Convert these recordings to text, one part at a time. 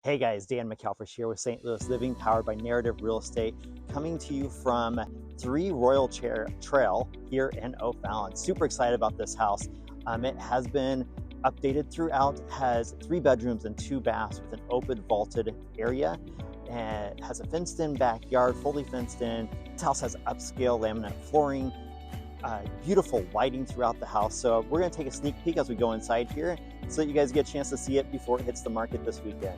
Hey guys, Dan McElfresh here with St. Louis Living, powered by Narrative Real Estate, coming to you from 3 Royalltrail here in O'Fallon. Super excited about this house. It has been updated throughout, has 3 bedrooms and 2 baths with an open vaulted area, and it has a fenced in backyard, fully fenced in. This house has upscale laminate flooring, beautiful lighting throughout the house. So we're gonna take a sneak peek as we go inside here so that you guys get a chance to see it before it hits the market this weekend.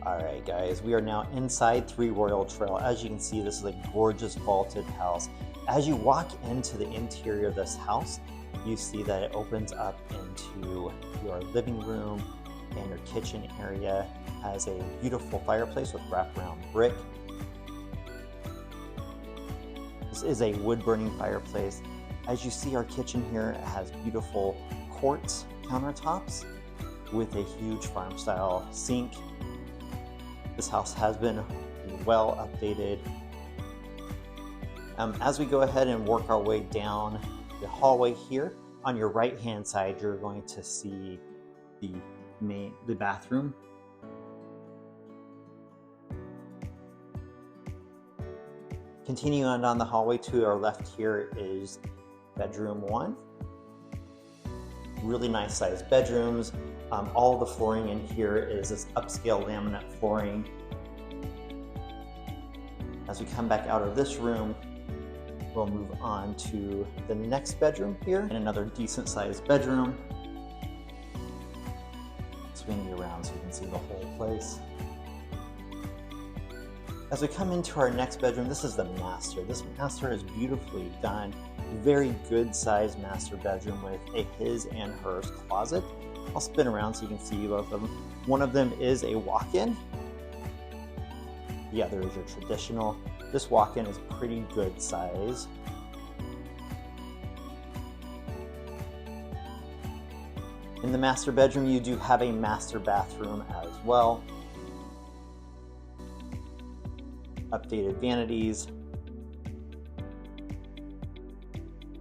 All right, guys, we are now inside 3 Royalltrail. As you can see, this is a gorgeous vaulted house. As you walk into the interior of this house, you see that it opens up into your living room, and your kitchen area has a beautiful fireplace with wraparound brick. This is a wood-burning fireplace. As you see, our kitchen here has beautiful quartz countertops with a huge farm-style sink. This house has been well updated. As we go ahead and work our way down the hallway here, on your right-hand side, you're going to see the bathroom. Continuing on down the hallway to our left here is bedroom 1. Really nice sized bedrooms. All the flooring in here is this upscale laminate flooring. As we come back out of this room, we'll move on to the next bedroom here, and another decent sized bedroom. Swing you around so you can see the whole place. As we come into our next bedroom, this is the master. This master is beautifully done. Very good sized master bedroom with a his and hers closet. I'll spin around so you can see both of them. One of them is a walk-in. The other is your traditional. This walk-in is pretty good size. In the master bedroom, you do have a master bathroom as well. Updated vanities.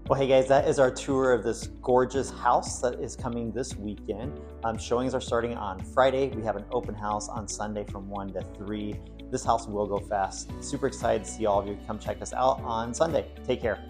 Well, hey guys, that is our tour of this gorgeous house that is coming this weekend. Showings are starting on Friday. We have an open house on Sunday from 1 to 3. This house will go fast. Super excited to see all of you. Come check us out on Sunday. Take care.